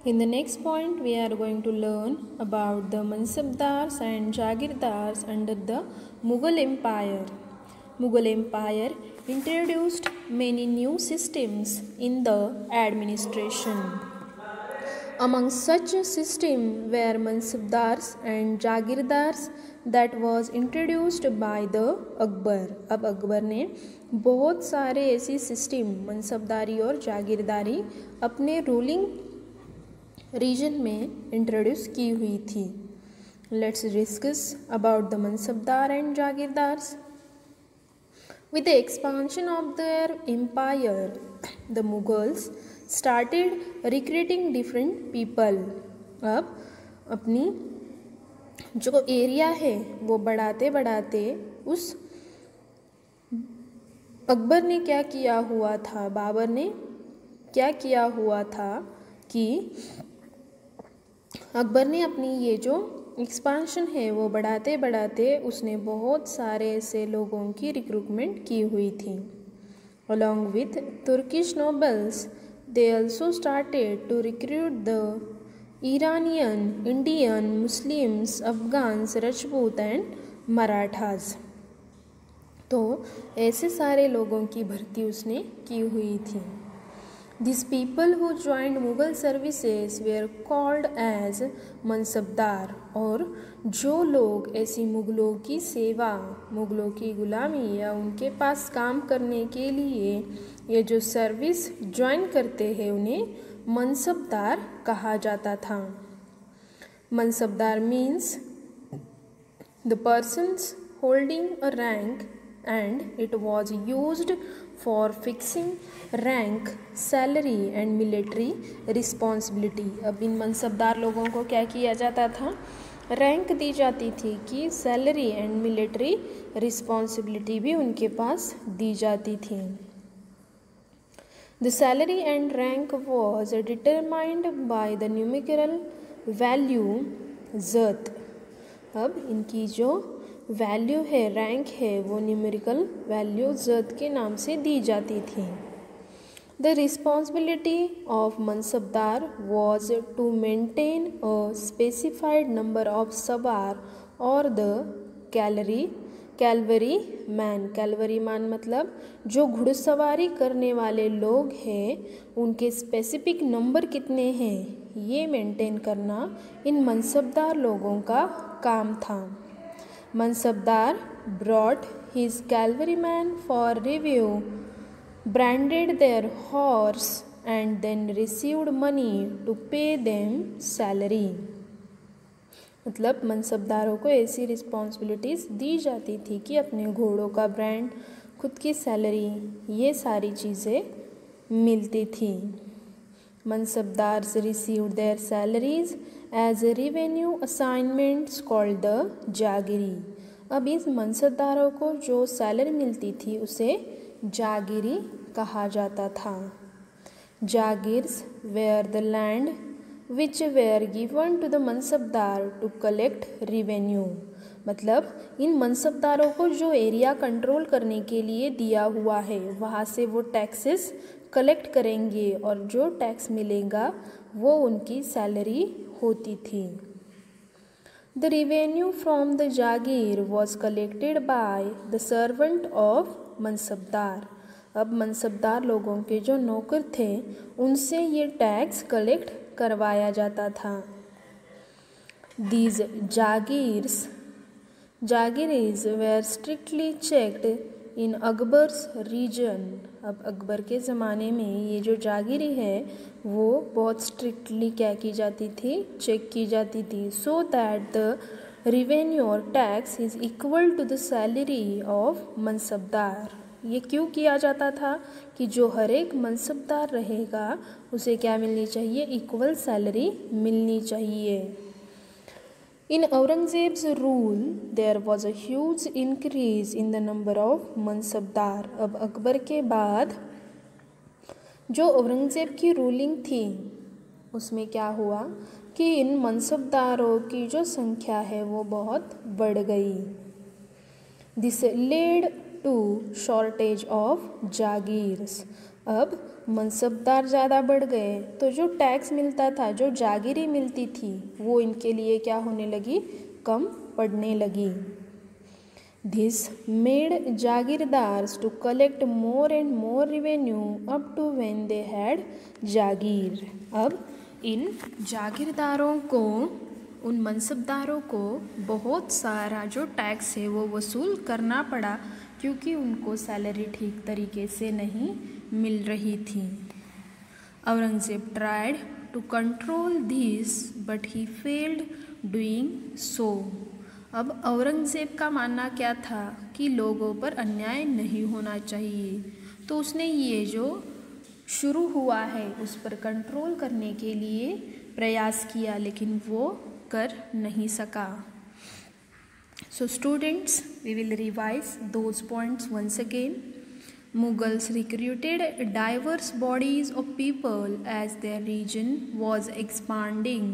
In the next point, we are going to learn about the Mansabdars and Jagirdars under the Mughal Empire. Mughal Empire introduced many new systems in the administration. Among such a system were Mansabdars and Jagirdars that was introduced by the Akbar. अब अकबर ने बहुत सारे ऐसी system मनसबदारी और जागीरदारी अपने ruling reason में introduce की हुई थी. Let's discuss about the mansabdar and jagirdars. With the expansion of their empire, the Mughals started recruiting different people. अब अपनी जो एरिया है वो बढ़ाते बढ़ाते उस अकबर ने क्या किया हुआ था, बाबर ने क्या किया हुआ था कि अकबर ने अपनी ये जो एक्सपांशन है वो बढ़ाते बढ़ाते उसने बहुत सारे ऐसे लोगों की रिक्रूटमेंट की हुई थी. Along with Turkish nobles they also started to recruit the Iranian, Indian, Muslims, Afghans, Rajput and Marathas. तो ऐसे सारे लोगों की भर्ती उसने की हुई थी. These people who joined Mughal services were called as mansabdar. और जो लोग ऐसी मुग़लों की सेवा, मुग़लों की ग़ुलामी या उनके पास काम करने के लिए ये जो सर्विस ज्वाइन करते हैं उन्हें मनसबदार कहा जाता था. Mansabdar means the persons holding a rank and it was used for fixing rank, salary and military responsibility. अब इन मनसबदार लोगों को क्या किया जाता था, रैंक दी जाती थी कि सैलरी एंड मिलिट्री रिस्पॉन्सिबिलिटी भी उनके पास दी जाती थी. The salary and rank was determined by the numerical value Z. अब इनकी जो वैल्यू है, रैंक है, वो न्यूमेरिकल वैल्यू ज़द के नाम से दी जाती थी. The responsibility of mansabdar was to maintain a specified number of sawar और the cavalry man. Cavalry man मतलब जो घुड़सवारी करने वाले लोग हैं उनके स्पेसिफिक नंबर कितने हैं ये मेंटेन करना इन मनसबदार लोगों का काम था. Mansabdar brought his cavalrymen for review, branded their horse and then received money to pay them salary. मतलब मनसबदारों को ऐसी रिस्पॉन्सिबिलिटीज़ दी जाती थी कि अपने घोड़ों का ब्रांड, खुद की सैलरी, ये सारी चीज़ें मिलती थी. Mansabdars received their salaries as a revenue assignments called the jagiri. अब इस मनसबदारों को जो सैलरी मिलती थी उसे जागिरी कहा जाता था. Jagirs were the land which were given to the mansabdar to collect revenue. मतलब इन मनसबदारों को जो एरिया कंट्रोल करने के लिए दिया हुआ है वहाँ से वो टैक्सेस कलेक्ट करेंगे और जो टैक्स मिलेगा वो उनकी सैलरी होती थी. The revenue from the jagir was collected by the servant of mansabdar. अब मनसबदार लोगों के जो नौकर थे उनसे ये टैक्स कलेक्ट करवाया जाता था. These jagiris were strictly checked in Akbar's reign. अब अकबर के ज़माने में ये जो जागीरी है वो बहुत स्ट्रिक्टली क्या की जाती थी, चेक की जाती थी. सो दैट द रेवेन्यू और tax is equal to the salary of mansabdar. ये क्यों किया जाता था कि जो हर एक मनसबदार रहेगा उसे क्या मिलनी चाहिए, इक्वल सैलरी मिलनी चाहिए. In Aurangzeb's rule, there was a huge increase in the number of mansabdar. अब अकबर के बाद जो औरंगज़ेब की रूलिंग थी उसमें क्या हुआ कि इन मनसबदारों की जो संख्या है वो बहुत बढ़ गई. This led to shortage of jagirs. अब मनसबदार ज़्यादा बढ़ गए तो जो टैक्स मिलता था, जो जागीरें मिलती थी, वो इनके लिए क्या होने लगी, कम पड़ने लगी। This made जागीरदार्स to collect more and more revenue up to when they had जागीर। अब इन जागीरदारों को, उन मनसबदारों को बहुत सारा जो टैक्स है वो वसूल करना पड़ा, क्योंकि उनको सैलरी ठीक तरीके से नहीं मिल रही थी। Aurangzeb tried to control this but he failed doing so. अब औरंगजेब का मानना क्या था कि लोगों पर अन्याय नहीं होना चाहिए, तो उसने ये जो शुरू हुआ है उस पर कंट्रोल करने के लिए प्रयास किया, लेकिन वो कर नहीं सका। So students, we will revise those points once again. Mughals recruited diverse bodies of people as their region was expanding.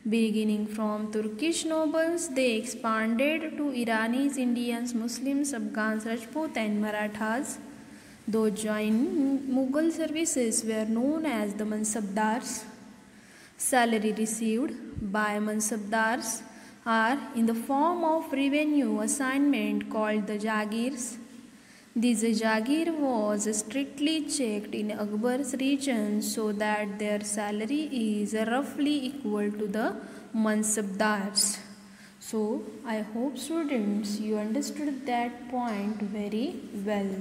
Beginning from Turkish nobles, they expanded to Iranis, Indians, Muslims, Afghans, Rajput and Marathas. Those joining Mughal services were known as the Mansabdars. Salary received by Mansabdars are in the form of revenue assignment called the Jagirs. This Jagir was strictly checked in Akbar's region so that their salary is roughly equal to the Mansabdars. So I hope students you understood that point very well.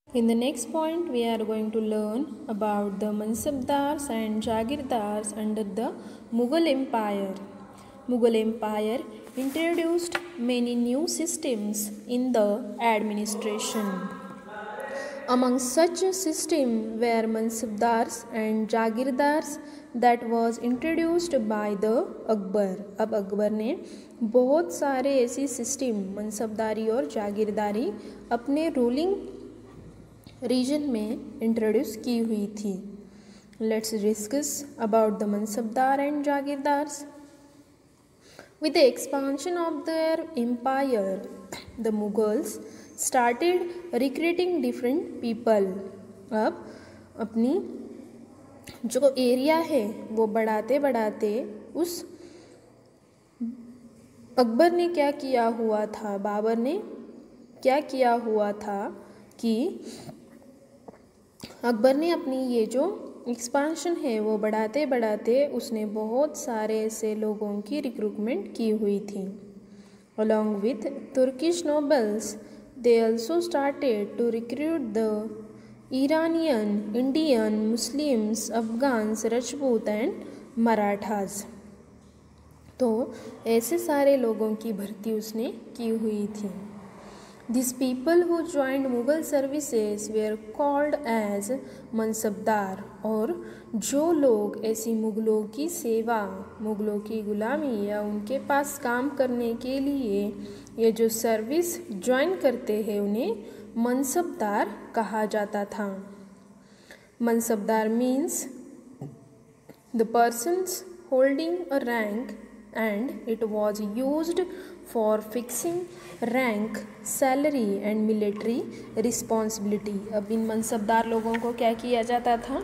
In the next point, we are going to learn about the Mansabdars and Jagirdars under the Mughal Empire. Mughal Empire introduced many new systems in the administration. Among such a system were Mansabdars and Jagirdars that was introduced by the Akbar. अब अकबर ने बहुत सारे ऐसी system मनसबदारी और जागीरदारी अपने ruling reason में introduce की हुई थी. Let's discuss about the mansabdar and jagirdars. With the expansion of their empire, the Mughals started recruiting different people. अब अपनी जो एरिया है वो बढ़ाते बढ़ाते उस अकबर ने क्या किया हुआ था, बाबर ने क्या किया हुआ था कि अकबर ने अपनी ये जो एक्सपांशन है वो बढ़ाते बढ़ाते उसने बहुत सारे ऐसे लोगों की रिक्रूटमेंट की हुई थी. Along with Turkish nobles they also started to recruit the Iranian, Indian, Muslims, Afghans, Rajput and Marathas. तो ऐसे सारे लोगों की भर्ती उसने की हुई थी. These people who joined Mughal services were called as mansabdar. और जो लोग ऐसी मुग़लों की सेवा, मुग़लों की ग़ुलामी या उनके पास काम करने के लिए ये जो सर्विस ज्वाइन करते हैं उन्हें मनसबदार कहा जाता था. Mansabdar means the persons holding a rank and it was used for fixing rank, salary and military responsibility. अब इन मनसबदार लोगों को क्या किया जाता था,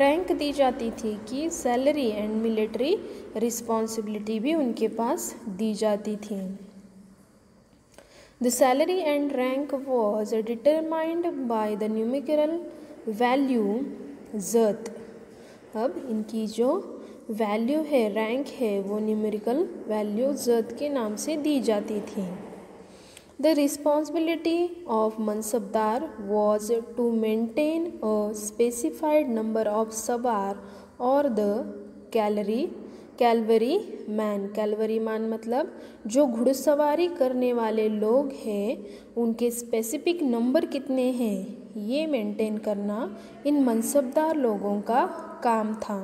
रैंक दी जाती थी कि सैलरी एंड मिलिट्री रिस्पॉन्सिबिलिटी भी उनके पास दी जाती थी. The salary and rank was determined by the numerical value ज़त। अब इनकी जो वैल्यू है, रैंक है, वो न्यूमेरिकल वैल्यू ज़त के नाम से दी जाती थी। The responsibility of Mansabdar was to maintain a specified number of sabar or the cavalry man मतलब जो घुड़सवारी करने वाले लोग हैं उनके स्पेसिफिक नंबर कितने हैं ये मेंटेन करना इन मनसबदार लोगों का काम था।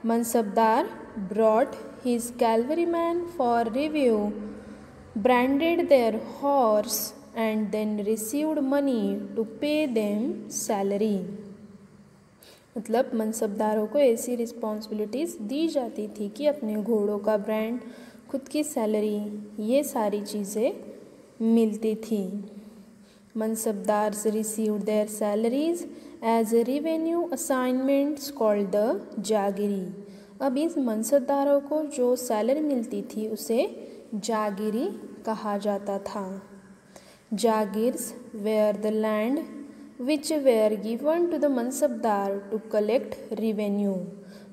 Mansabdar brought his cavalryman for review, branded their horse and then received money to pay them salary। मतलब मनसबदारों को ऐसी रिस्पॉन्सिबिलिटीज़ दी जाती थी कि अपने घोड़ों का ब्रांड, खुद की सैलरी, ये सारी चीज़ें मिलती थी। Mansabdars received their salaries as a revenue assignments called the jagiri. अब इस मनसबदारों को जो सैलरी मिलती थी उसे जागिरी कहा जाता था। Jagirs were the land which were given to the mansabdar to collect revenue.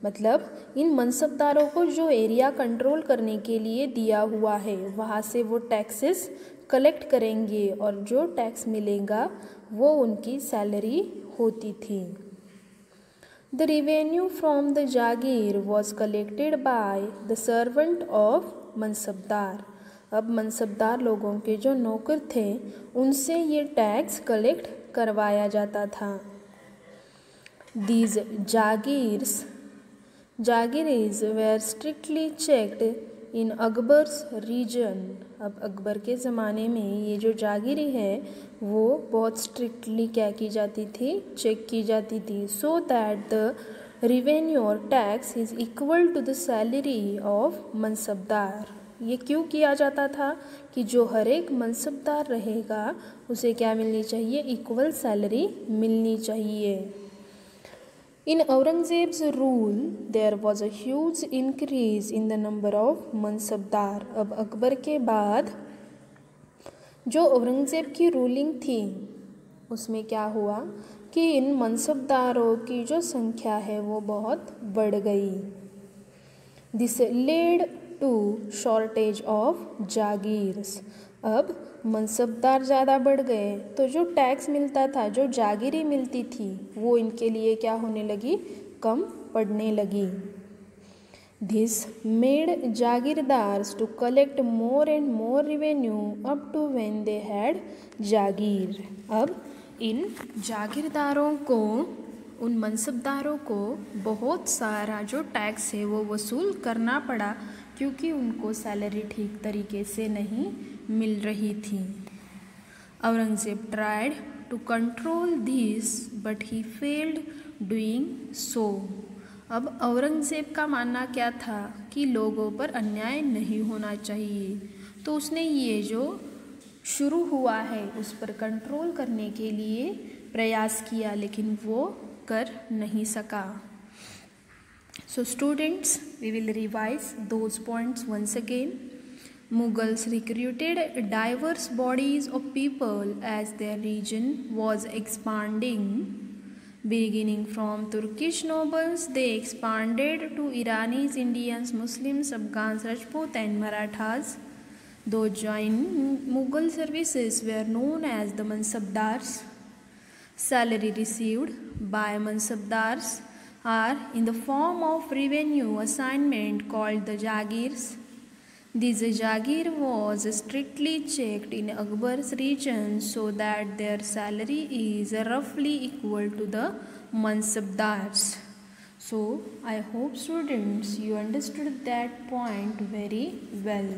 मतलब इन मनसबदारों को जो एरिया कंट्रोल करने के लिए दिया हुआ है वहाँ से वो टैक्सेस कलेक्ट करेंगे और जो टैक्स मिलेगा वो उनकी सैलरी होती थी। The revenue from the jagir was collected by the servant of mansabdar. अब मनसबदार लोगों के जो नौकर थे उनसे ये टैक्स कलेक्ट करवाया जाता था। These jagiris were strictly checked in Akbar's reign. अब अकबर के ज़माने में ये जो जागीरी है वो बहुत स्ट्रिक्टली क्या की जाती थी, चेक की जाती थी, सो दैट द रेवेन्यू और tax is equal to the salary of mansabdar. ये क्यों किया जाता था कि जो हर एक मनसबदार रहेगा उसे क्या मिलनी चाहिए, इक्वल सैलरी मिलनी चाहिए। In Aurangzeb's rule, there was a huge increase in the number of mansabdar. अब अकबर के बाद जो औरंगज़ेब की रूलिंग थी उसमें क्या हुआ कि इन मनसबदारों की जो संख्या है वो बहुत बढ़ गई। This led to shortage of jagirs. अब मनसबदार ज़्यादा बढ़ गए तो जो टैक्स मिलता था, जो जागीरी मिलती थी वो इनके लिए क्या होने लगी, कम पड़ने लगी। This made jagirdars to collect more and more revenue up to when they had jagir. अब इन जागीरदारों को, उन मनसबदारों को बहुत सारा जो टैक्स है वो वसूल करना पड़ा क्योंकि उनको सैलरी ठीक तरीके से नहीं मिल रही थी। Aurangzeb tried to control this but he failed doing so. अब औरंगज़ेब का मानना क्या था कि लोगों पर अन्याय नहीं होना चाहिए, तो उसने ये जो शुरू हुआ है उस पर कंट्रोल करने के लिए प्रयास किया लेकिन वो कर नहीं सका। So students, we will revise those points once again. Mughals recruited diverse bodies of people as their region was expanding. Beginning from Turkish nobles, they expanded to Iranis, Indians, Muslims, Afghans, Rajput and Marathas. Those joining Mughal services were known as the Mansabdars. Salary received by Mansabdars are in the form of revenue assignment called the Jagirs. This Jagir was strictly checked in Akbar's region so that their salary is roughly equal to the Mansabdars. So I hope students you understood that point very well.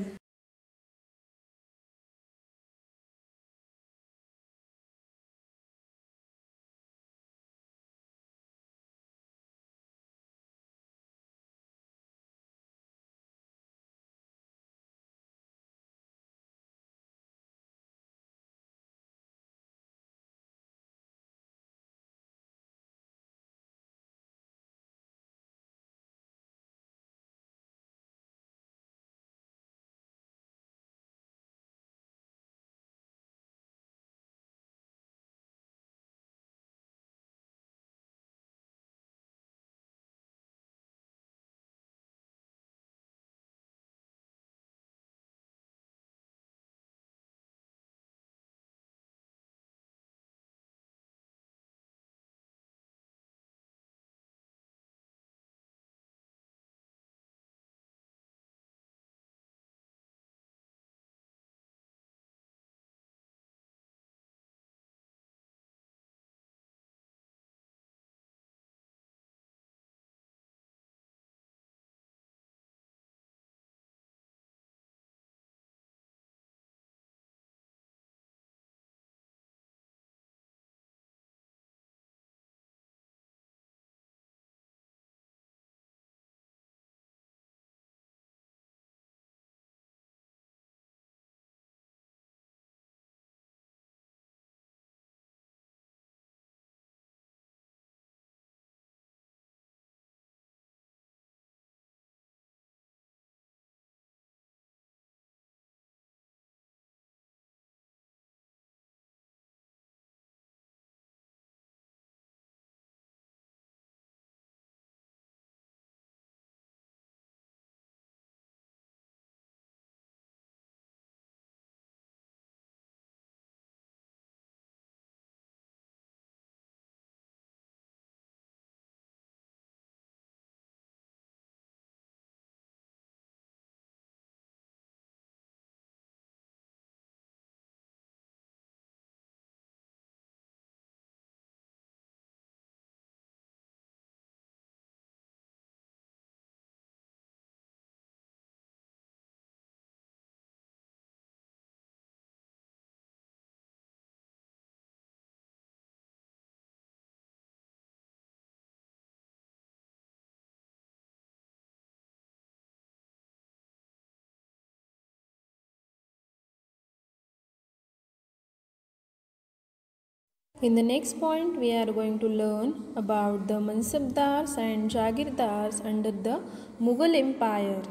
In the next point, we are going to learn about the Mansabdars and Jagirdars under the Mughal Empire.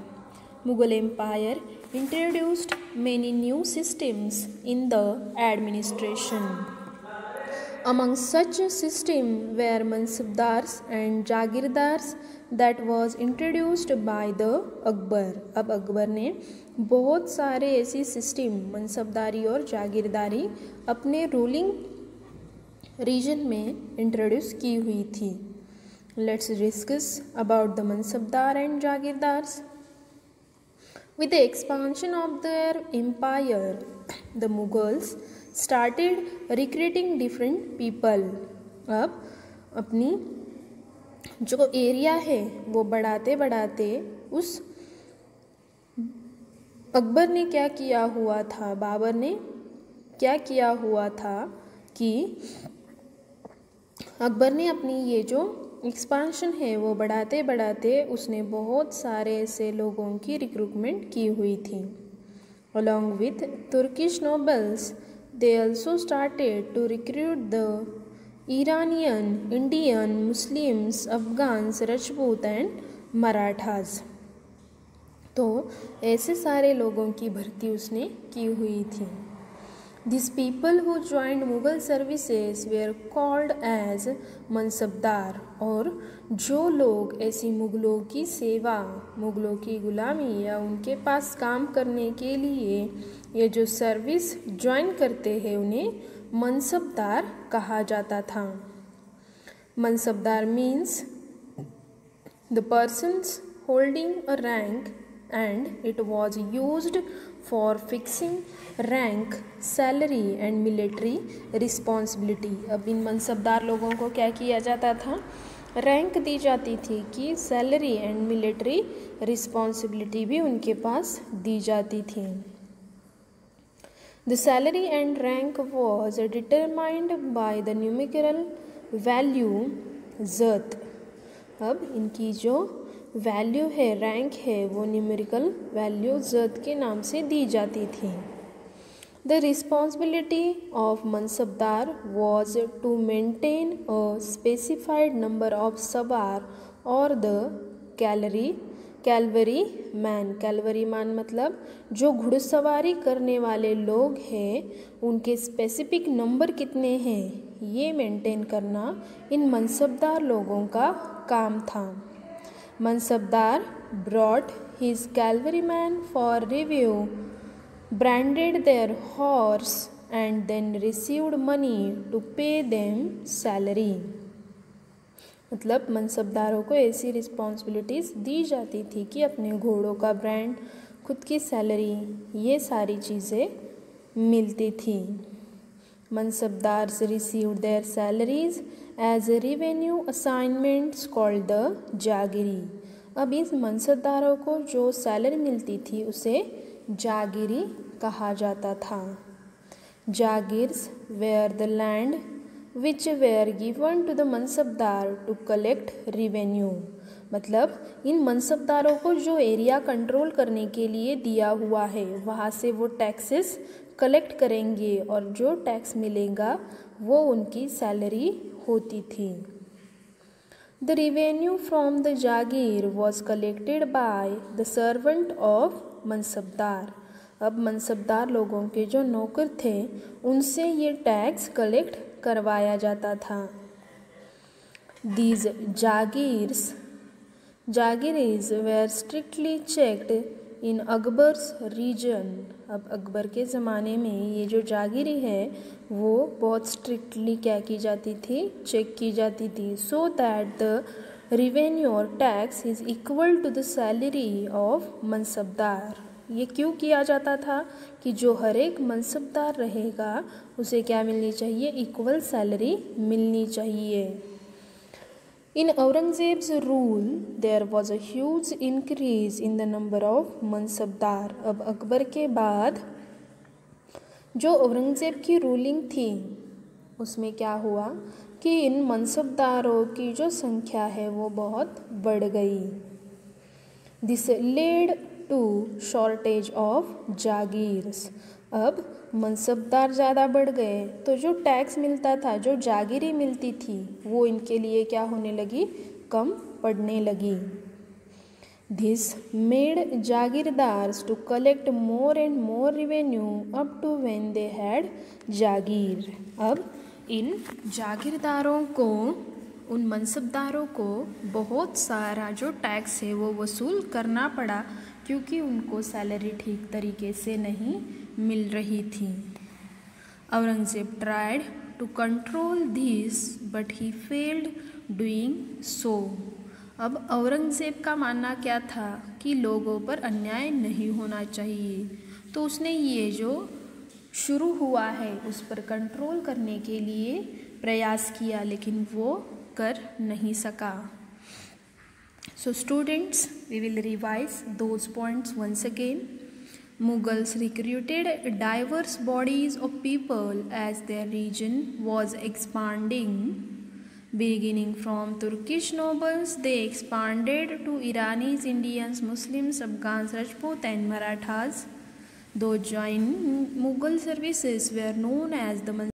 Mughal Empire introduced many new systems in the administration. Among such a system were Mansabdars and Jagirdars that was introduced by the Akbar. अब अकबर ने बहुत सारे ऐसी system मनसबदारी और जागीरदारी अपने ruling reason में introduce की हुई थी. Let's discuss about the mansabdar and jagirdars. With the expansion of their empire, the Mughals started recruiting different people. अब अपनी जो एरिया है वो बढ़ाते बढ़ाते उस अकबर ने क्या किया हुआ था, बाबर ने क्या किया हुआ था कि अकबर ने अपनी ये जो एक्सपांशन है वो बढ़ाते बढ़ाते उसने बहुत सारे ऐसे लोगों की रिक्रूटमेंट की हुई थी. Along with Turkish nobles, they also started to recruit the Iranian, Indian, Muslims, Afghans, Rajput and Marathas. तो ऐसे सारे लोगों की भर्ती उसने की हुई थी. These people who joined Mughal services were called as mansabdar. और जो लोग ऐसी मुग़लों की सेवा, मुग़लों की ग़ुलामी या उनके पास काम करने के लिए ये जो सर्विस ज्वाइन करते हैं उन्हें मनसबदार कहा जाता था. Mansabdar means the persons holding a rank and it was used for fixing rank, salary and military responsibility. अब इन मनसबदार लोगों को क्या किया जाता था, रैंक दी जाती थी कि सैलरी एंड मिलिट्री रिस्पॉन्सिबिलिटी भी उनके पास दी जाती थी. The salary and rank was determined by the numerical value Z. अब इनकी जो वैल्यू है, रैंक है, वो न्यूमेरिकल वैल्यू ज़द के नाम से दी जाती थी. The responsibility of mansabdar was to maintain a specified number of sawar और the cavalry man. Cavalry man मतलब जो घुड़सवारी करने वाले लोग हैं उनके स्पेसिफिक नंबर कितने हैं ये मेंटेन करना इन मनसबदार लोगों का काम था. Mansabdar brought his cavalrymen for review, branded their horse and then received money to pay them salary. मतलब मनसबदारों को ऐसी रिस्पॉन्सिबिलिटीज़ दी जाती थी कि अपने घोड़ों का ब्रांड, खुद की सैलरी, ये सारी चीज़ें मिलती थी. Mansabdars received their salaries as revenue assignments called the jagiri. अब इस मनसबदारों को जो सैलरी मिलती थी उसे जागिरी कहा जाता था. Jagirs were the land which were given to the mansabdar to collect revenue. मतलब इन मनसबदारों को जो एरिया कंट्रोल करने के लिए दिया हुआ है वहाँ से वो टैक्सेस कलेक्ट करेंगे और जो टैक्स मिलेगा वो उनकी सैलरी होती थी. The revenue from the jagir was collected by the servant of mansabdar. अब मनसबदार लोगों के जो नौकर थे उनसे ये टैक्स कलेक्ट करवाया जाता था. These jagiris were strictly checked in Akbar's reign. अब अकबर के ज़माने में ये जो जागीरी है वो बहुत स्ट्रिक्टली क्या की जाती थी, चेक की जाती थी. सो दैट द रेवेन्यू और tax is equal to the salary of mansabdar. ये क्यों किया जाता था कि जो हर एक मनसबदार रहेगा उसे क्या मिलनी चाहिए, इक्वल सैलरी मिलनी चाहिए. In Aurangzeb's rule, there was a huge increase in the number of mansabdar. अब अकबर के बाद जो औरंगज़ेब की रूलिंग थी उसमें क्या हुआ कि इन मनसबदारों की जो संख्या है वो बहुत बढ़ गई. This led to shortage of jagirs. अब मनसबदार ज़्यादा बढ़ गए तो जो टैक्स मिलता था, जो जागीरें मिलती थी, वो इनके लिए क्या होने लगी, कम पड़ने लगी। This made जागीरदार्स to collect more and more revenue up to when they had जागीर। अब इन जागीरदारों को, उन मनसबदारों को बहुत सारा जो टैक्स है वो वसूल करना पड़ा, क्योंकि उनको सैलरी ठीक तरीके से नहीं मिल रही थी। Aurangzeb tried to control this but he failed doing so. अब औरंगजेब का मानना क्या था कि लोगों पर अन्याय नहीं होना चाहिए, तो उसने ये जो शुरू हुआ है उस पर कंट्रोल करने के लिए प्रयास किया, लेकिन वो कर नहीं सका। So students, we will revise those points once again. Mughals recruited diverse bodies of people as their region was expanding. Beginning from Turkish nobles, they expanded to Iranis, Indians, Muslims, Afghans, Rajput and Marathas. Those joined Mughal services were known as the